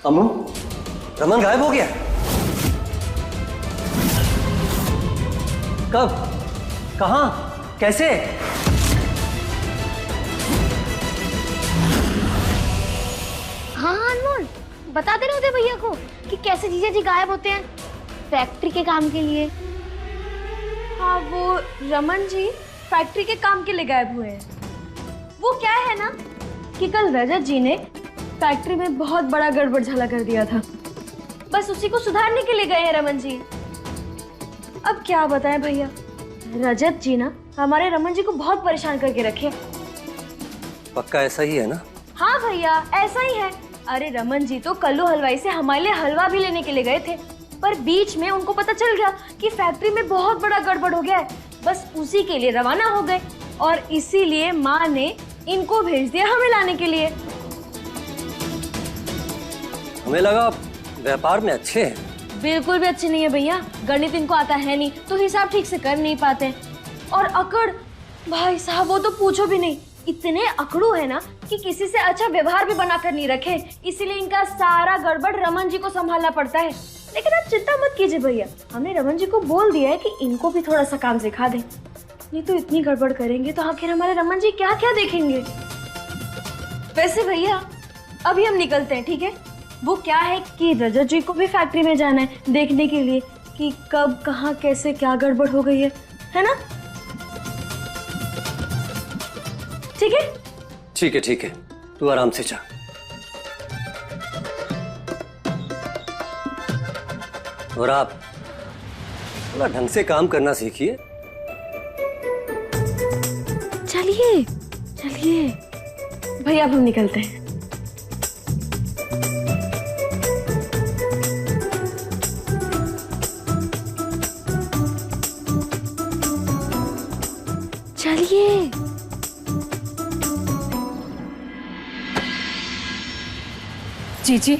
अम्मू, रमन गायब हो गया। कब? कहाँ? कैसे? हाँ अनमोल, बताते रहोगे भैया को कि कैसे जीजा जी गायब होते हैं फैक्ट्री के काम के लिए। हाँ, वो रमन जी फैक्ट्री के काम के लिए गायब हुए हैं। वो क्या है ना कि कल रजत जी ने फैक्ट्री में बहुत बड़ा गड़बड़ झला कर दिया था, बस उसी को सुधारने के लिए गए हैं रमन जी। अब क्या बताएं भैया, रजत जी ना हमारे रमन जी को बहुत परेशान करके रखे। पक्का ऐसा ही है ना? हाँ भैया, ऐसा ही है। अरे रमन जी तो कल्लू हलवाई से हमारे लिए हलवा भी लेने के लिए गए थे, पर बीच में उनको पता चल गया कि फैक्ट्री में बहुत बड़ा गड़बड़ हो गया है, बस उसी के लिए रवाना हो गए और इसीलिए माँ ने इनको भेज दिया हमें लाने के लिए। हमें लगा व्यापार में अच्छे हैं। बिल्कुल भी अच्छे नहीं है भैया, गणित इनको आता है नहीं तो हिसाब ठीक से कर नहीं पाते। और अकड़, भाई साहब वो तो पूछो भी नहीं, इतने अकड़ू है ना कि किसी से अच्छा व्यवहार भी बनाकर नहीं रखे, इसीलिए इनका सारा गड़बड़ रमन जी को संभालना पड़ता है। लेकिन आप चिंता मत कीजिए भैया, हमने रमन जी को बोल दिया है कि इनको भी थोड़ा सा काम सिखा दें, नहीं तो इतनी गड़बड़ करेंगे तो आखिर हमारे रमन जी क्या क्या देखेंगे। वैसे भैया अभी हम निकलते हैं, ठीक है? वो क्या है कि रजत जी को भी फैक्ट्री में जाना है देखने के लिए कि कब कहाँ कैसे क्या गड़बड़ हो गई है ना? ठीक है? ठीक है ठीक है, तू आराम से जा। और आप थोड़ा ढंग से काम करना सीखिए। चलिए चलिए भैया, अब हम निकलते हैं। चलिए। जीजी,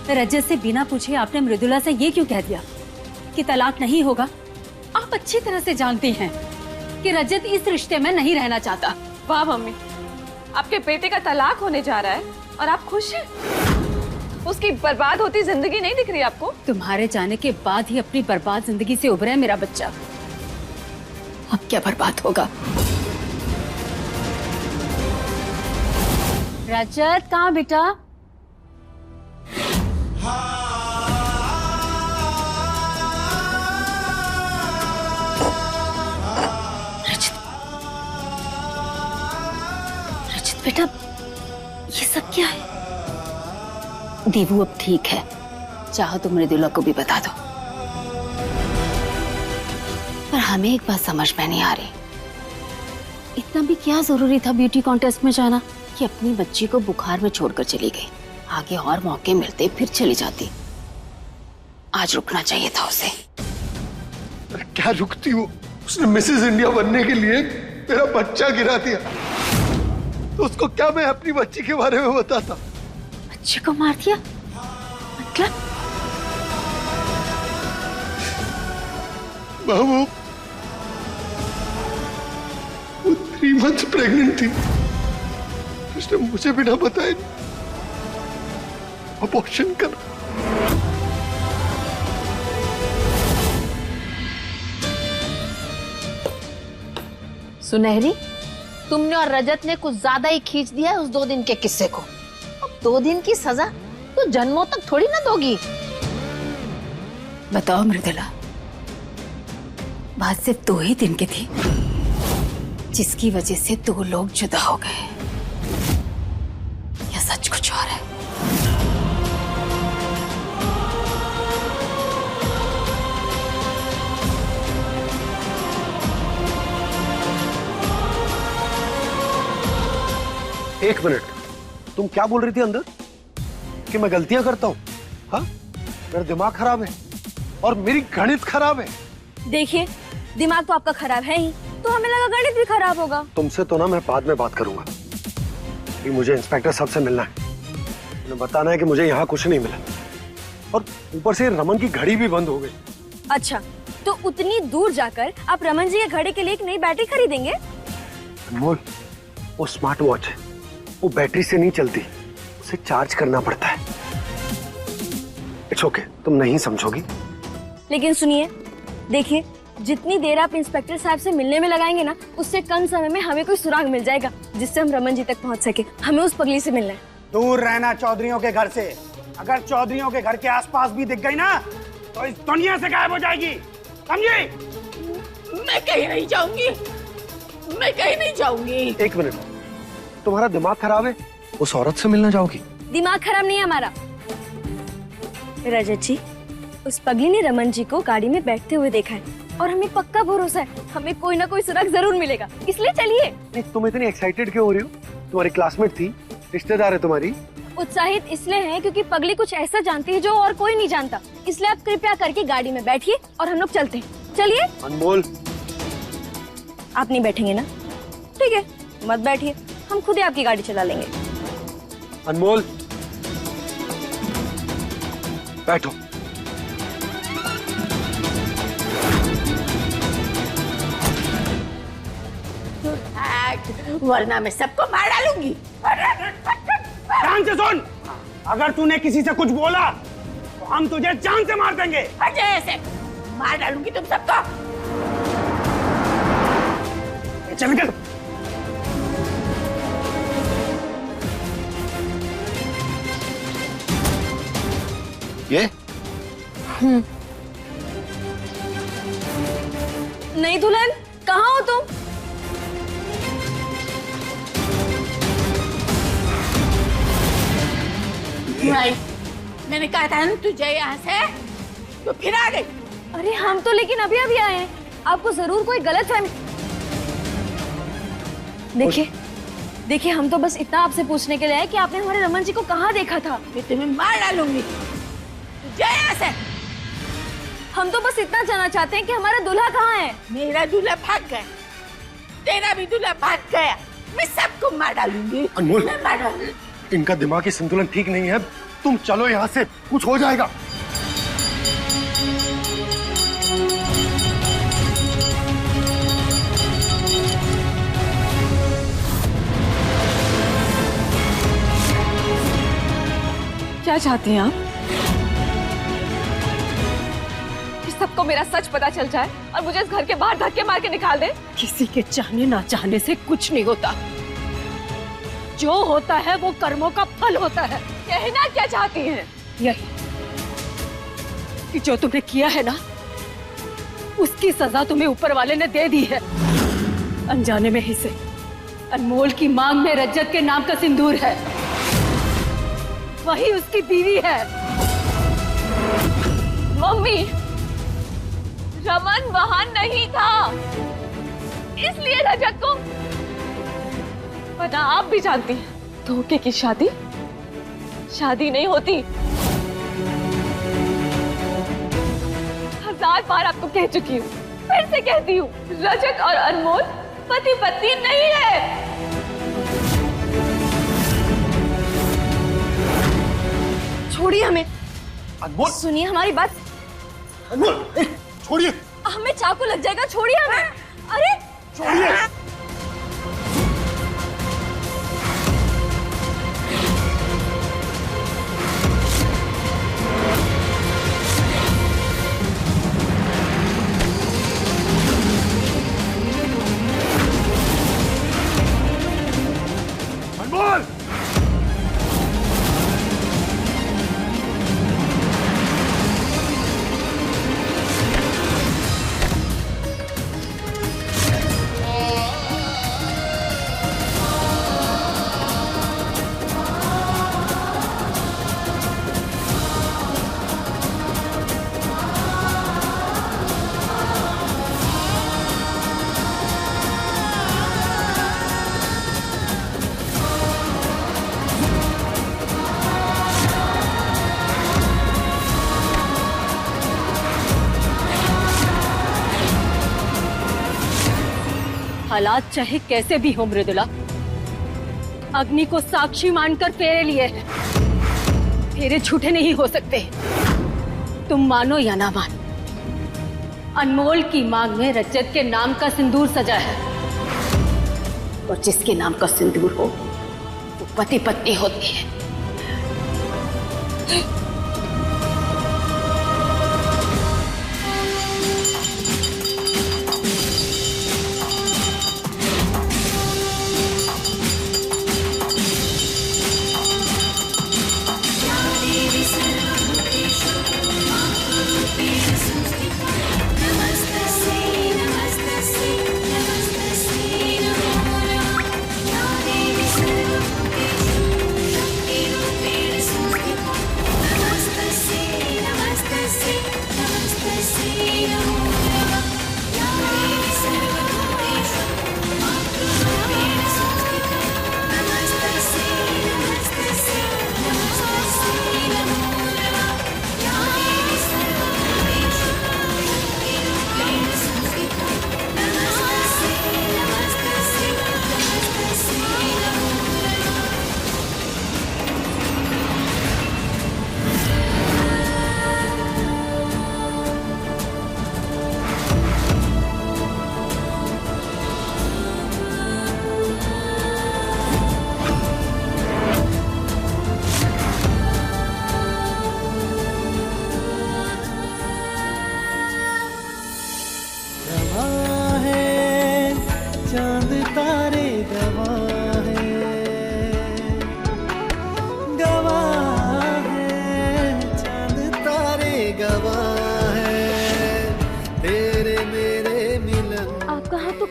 रजत से बिना पूछे आपने मृदुला से ये क्यों कह दिया कि तलाक नहीं होगा? आप अच्छी तरह से जानती हैं कि रजत इस रिश्ते में नहीं रहना चाहता। वाह मम्मी, आपके बेटे का तलाक होने जा रहा है और आप खुश हैं? उसकी बर्बाद होती जिंदगी नहीं दिख रही आपको? तुम्हारे जाने के बाद ही अपनी बर्बाद जिंदगी से उभरा है मेरा बच्चा। अब क्या बर्बाद होगा? रजत कहाँ बेटा? रजत बेटा, ये सब क्या है? देवू अब ठीक है, चाहो तो मृदुला को भी बता दो। पर हमें एक बात समझ में नहीं आ रही, इतना भी क्या जरूरी था ब्यूटी कॉन्टेस्ट में जाना कि अपनी बच्ची को बुखार में छोड़कर चली गई। आगे और मौके मिलते फिर चली जाती। आज रुकना चाहिए था उसे। क्या रुकती हो? उसने मिसेस इंडिया बनने के लिए मेरा बच्चा गिरा दिया, तो उसको क्या मैं अपनी बच्ची के बारे में बताता? बच्चे को मार दिया मतलब? बाबू, वो 3 मंथ्स प्रेग्नेंट थी, उसने मुझे बिना बताए अबॉर्शन कर। सुनहरी, तुमने और रजत ने कुछ ज्यादा ही खींच दिया है उस 2 दिन के किस्से को। अब 2 दिन की सजा तो जन्मों तक थोड़ी ना दोगी। बताओ मृदुला, बात सिर्फ 2 ही दिन की थी जिसकी वजह से 2 लोग जुदा हो गए, या सच कुछ और है? एक मिनट, तुम क्या बोल रही थी अंदर? कि मैं गलतियां करता हूँ? हाँ, मेरा दिमाग खराब है और मेरी गणित खराब है। देखिए, दिमाग तो आपका खराब है ही, तो हमें लगा गणित भी खराब होगा। तुमसे तो ना मैं बाद में बात करूंगा। अभी मुझे इंस्पेक्टर साहब से मिलना है, उन्हें बताना है कि मुझे यहाँ कुछ नहीं मिला, और ऊपर से रमन की घड़ी भी बंद हो गई। अच्छा, तो उतनी दूर जाकर आप रमन जी के घड़ी के लिए एक नई बैटरी खरीदेंगे? अनमोल, वो स्मार्ट वॉच है, वो बैटरी से नहीं चलती, उसे चार्ज करना पड़ता है। इट्स ओके, तुम नहीं समझोगी। लेकिन सुनिए, देखिए, जितनी देर आप इंस्पेक्टर साहब से मिलने में लगाएंगे ना, उससे कम समय में हमें कोई सुराग मिल जाएगा जिससे हम रमन जी तक पहुंच सके। हमें उस पगली से मिलना है। दूर रहना चौधरियों के घर से। अगर चौधरियों के घर के आसपास भी दिख गई ना तो इस दुनिया से गायब हो जाएगी, समझी? मैं कहीं नहीं जाऊंगी, मैं कहीं नहीं जाऊंगी। एक मिनट, तुम्हारा दिमाग खराब है? उस औरत से मिलना चाहोगी? दिमाग खराब नहीं है हमारा। रजत जी, उस पगली ने रमन जी को गाड़ी में बैठते हुए देखा है और हमें पक्का भरोसा है हमें कोई ना कोई सुराग जरूर मिलेगा, इसलिए चलिए। नहीं, तुम इतनी एक्साइटेड क्यों हो रही हो? तुम्हारी क्लासमेट थी, रिश्तेदार है तुम्हारी। उत्साहित इसलिए हैं क्योंकि पगली कुछ ऐसा जानती है जो और कोई नहीं जानता, इसलिए आप कृपया करके गाड़ी में बैठिए और हम लोग चलते हैं। चलिए। अनमोल, आप नहीं बैठेंगे ना? ठीक है, मत बैठिए, हम खुद ही आपकी गाड़ी चला लेंगे। अनमोल, बैठो। वरना मैं सबको मार डालूंगी। ध्यान से सुन, अगर तूने किसी से कुछ बोला तो हम तुझे जान से मार देंगे। हट जाए ऐसे, मार डालूंगी तुम सबको। चल निकल। ये नहीं दुल्हन, कहाँ हो तुम? नहीं, मैंने कहा था ना तुझे यहाँ से, तो फिर आ गई। अरे हम तो लेकिन अभी अभी आए हैं, आपको जरूर कोई गलतफहमी। देखिए देखिए, हम तो बस इतना आपसे पूछने के लिए आए कि आपने हमारे रमन जी को कहाँ देखा था। मैं तुम्हें मार डालूंगी, तुझे यहाँ से। हम तो बस इतना जानना चाहते हैं कि हमारा दूल्हा कहाँ है। मेरा दूल्हा भाग गया, तेरा भी दूल्हा भाग गया, मैं सबको मार डालूंगी। अनमोल, मैं मार डालूंगी। इनका दिमागी संतुलन ठीक नहीं है, तुम चलो यहाँ से, कुछ हो जाएगा। क्या चाहती हैं आप? कि सबको मेरा सच पता चल जाए और मुझे इस घर के बाहर धक्के मार के निकाल दे? किसी के चाहने ना चाहने से कुछ नहीं होता, जो होता है वो कर्मों का फल होता है। कहना क्या चाहती हैं? यही कि जो तुमने किया है ना, उसकी सजा तुम्हें ऊपर वाले ने दे दी है। अनजाने में ही से अनमोल की मांग में रजत के नाम का सिंदूर है, वही उसकी बीवी है। मम्मी, रमन वहां नहीं था, इसलिए रजत को। वरना आप भी जानती हैं, धोखे की शादी शादी नहीं होती। 1000 बार आपको कह चुकी हूँ, फिर से कहती हूँ, रजत और अनमोल पति पत्नी नहीं है। छोड़िए हमें। अनमोल, सुनिए हमारी बात। अनमोल, छोड़िए। हमें चाकू लग जाएगा, छोड़िए हमें। अरे छोड़िए। अनमोल, हालात चाहे कैसे भी हो मृदुला, अग्नि को साक्षी मानकर फेरे लिए हैं। फेरे झूठे नहीं हो सकते, तुम मानो या ना मानो। अनमोल की मांग में रजत के नाम का सिंदूर सजा है, और जिसके नाम का सिंदूर हो वो पति पत्नी होती है।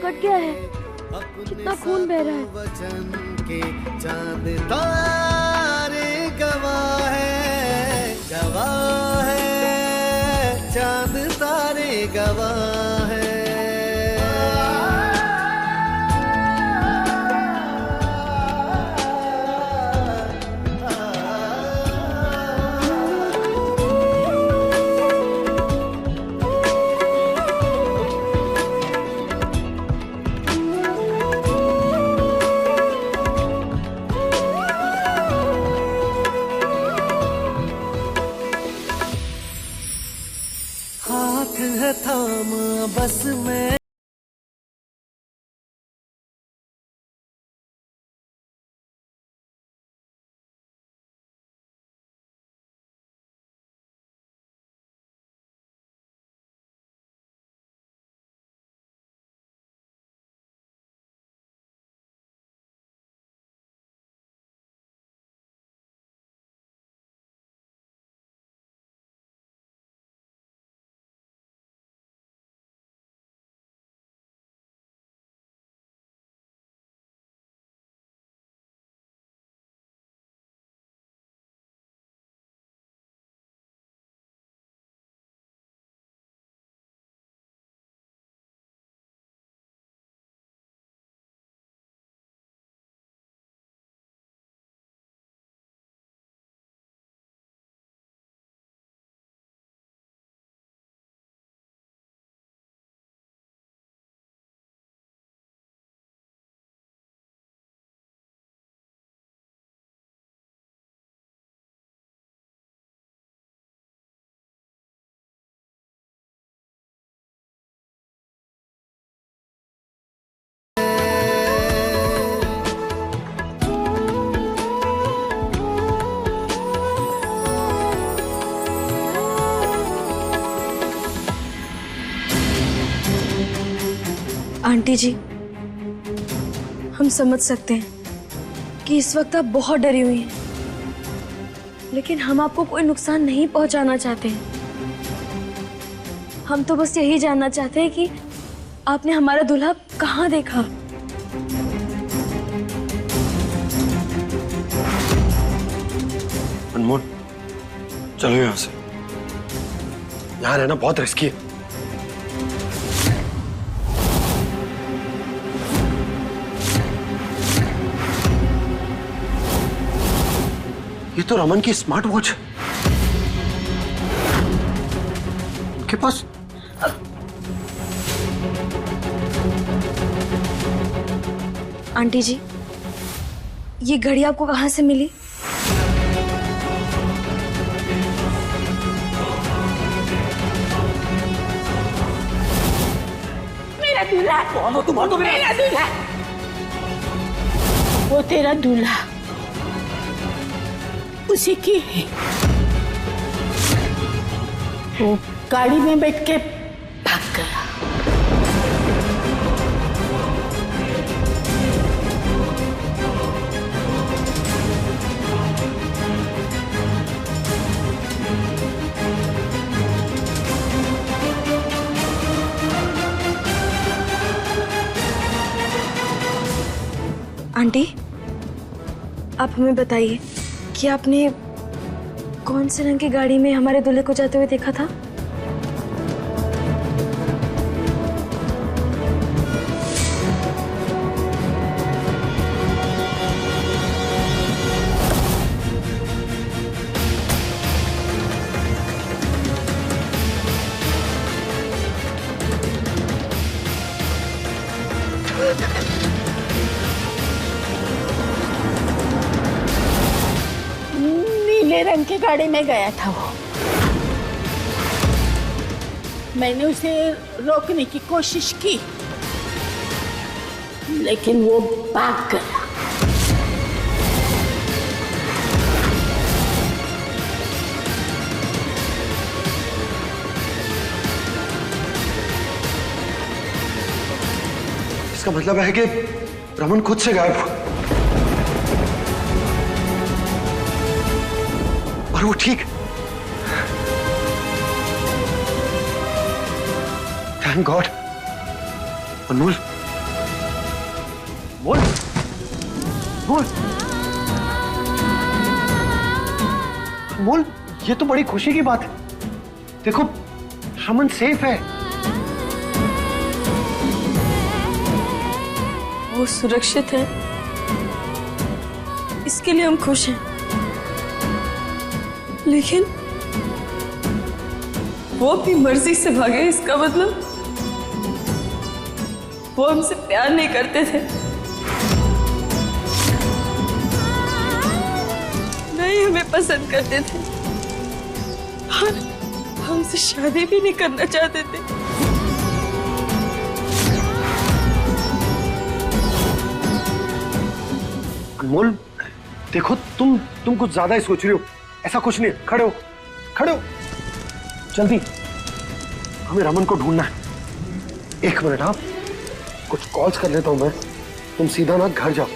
कट गया है। कितना खून बह रहा है। वचन के चांद तारे गवाह है, गवाह है, चांद तारे गवाह है। हाथ है थामा बस मैं आंटी जी, हम समझ सकते हैं कि इस वक्त आप बहुत डरी हुई हैं, लेकिन हम आपको कोई नुकसान नहीं पहुंचाना चाहते हैं। हम तो बस यही जानना चाहते हैं कि आपने हमारा दूल्हा कहाँ देखा। अनमोल, चलो यहाँ से। यहाँ रहना बहुत रिस्की है। ये तो रमन की स्मार्ट वॉच है। उनके पास आंटी जी, ये घड़ी आपको कहाँ से मिली? मेरा दूल्हा। कौन हो तुम? मेरा दूल्हा। वो तेरा दूल्हा उसी की है। वो गाड़ी में बैठ के भाग गया। आंटी, आप हमें बताइए कि आपने कौन से रंग की गाड़ी में हमारे दूल्हे को जाते हुए देखा था? नीले रंग की गाड़ी में गया था वो। मैंने उसे रोकने की कोशिश की, लेकिन वो भाग गया। इसका मतलब है कि रमन खुद से गायब हुआ और वो ठीक। Thank God. अनमोल, बोल बोल बोल, ये तो बड़ी खुशी की बात है। देखो रमन सेफ है। वो सुरक्षित है, इसके लिए हम खुश हैं। लेकिन वो अपनी मर्जी से भागे, इसका मतलब वो हमसे प्यार नहीं करते थे, नहीं हमें पसंद करते थे और हमसे शादी भी नहीं करना चाहते थे। अनमोल देखो, तुम कुछ ज्यादा ही सोच रही हो। ऐसा कुछ नहीं है। खड़े हो, खड़े हो, जल्दी हमें रमन को ढूंढना है। 1 मिनट, हाँ कुछ कॉल्स कर लेता हूं मैं। तुम सीधा ना घर जाओ,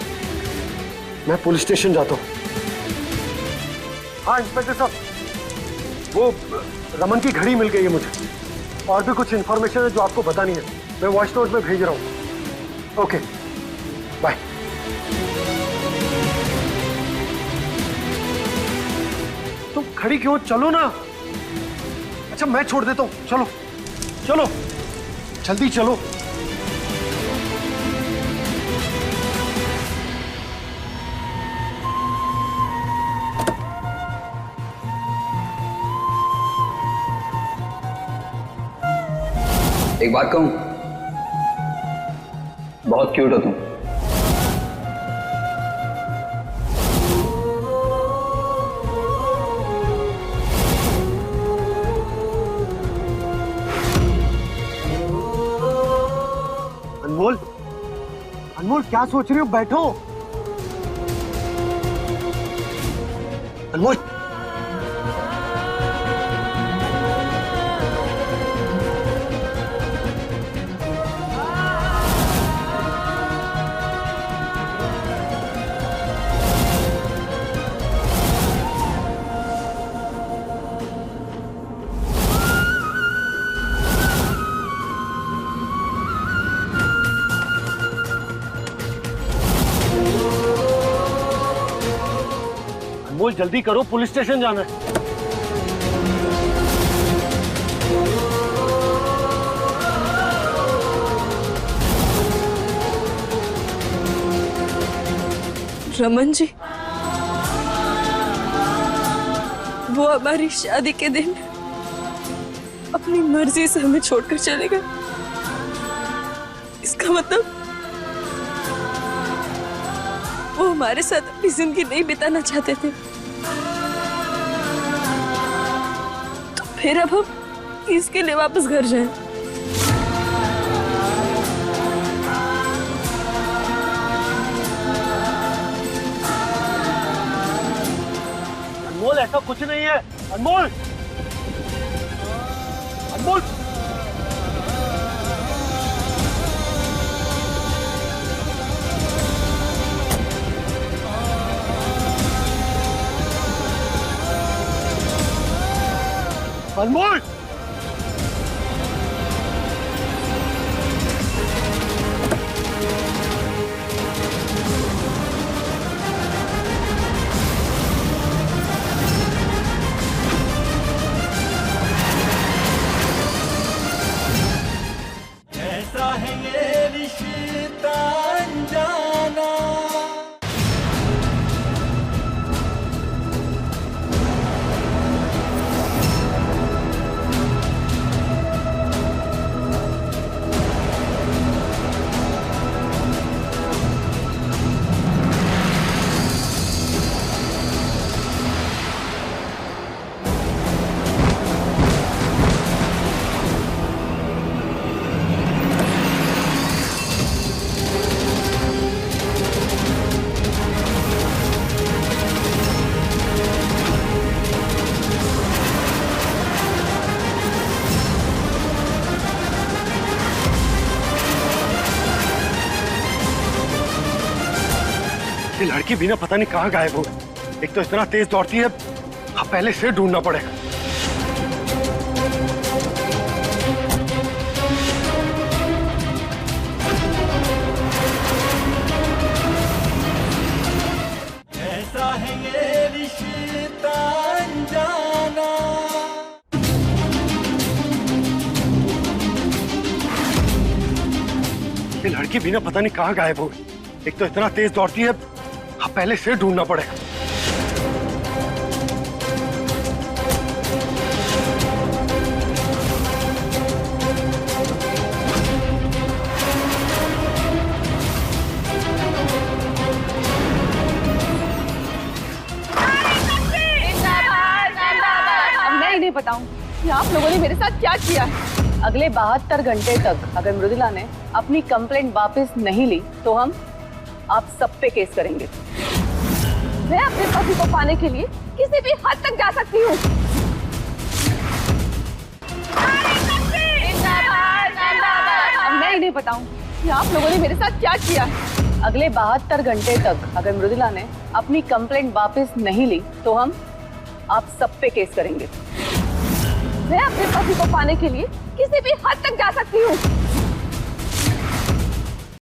मैं पुलिस स्टेशन जाता हूं। हाँ इंस्पेक्टर साहब, वो रमन की घड़ी मिल गई है मुझे, और भी कुछ इंफॉर्मेशन है जो आपको बतानी है। मैं वॉइस नोट में भेज रहा हूं। Okay bye. तुम खड़ी क्यों, चलो ना। अच्छा मैं छोड़ देता हूं, चलो चलो जल्दी चलो। एक बात कहूं, बहुत क्यूट हो तुम। अनमोल, अनमोल क्या सोच रही हो, बैठो। अनमोल अनमोल जल्दी करो, पुलिस स्टेशन जाना है। रमन जी, वो हमारी शादी के दिन अपनी मर्जी से हमें छोड़कर चले गए। इसका मतलब वो हमारे साथ अपनी जिंदगी नहीं बिताना चाहते थे। तो फिर अब हम इसके लिए वापस घर जाएं। अनमोल ऐसा कुछ नहीं है। अनमोल, अनमोल अनमोल ऐसा है ये रिश्ता अनजाना। ये लड़की भी ना पता नहीं कहाँ गायब हो। एक तो इतना तेज दौड़ती है, अब पहले से ढूंढना पड़ेगा। कैसा है ये रिश्ता अनजाना। ये लड़की भी ना पता नहीं कहाँ गायब हो गई। एक तो इतना तेज दौड़ती है, अब पहले से ढूंढना पड़ेगा। अब मैं इन्हें बताऊं कि आप लोगों ने मेरे साथ क्या किया है। अगले 72 घंटे तक अगर मृदुला ने अपनी कंप्लेंट वापस नहीं ली तो हम आप सब पे केस करेंगे। मैं अपने पति को पाने के लिए किसी भी हद तक जा सकती हूँ। अब मैं इन्हें बताऊं कि आप लोगों ने मेरे साथ क्या किया है। अगले 72 घंटे तक अगर मृदुला ने अपनी कंप्लेंट वापस नहीं ली तो हम आप सब पे केस करेंगे। मैं अपने पति को पाने के लिए किसी भी हद तक जा सकती हूँ।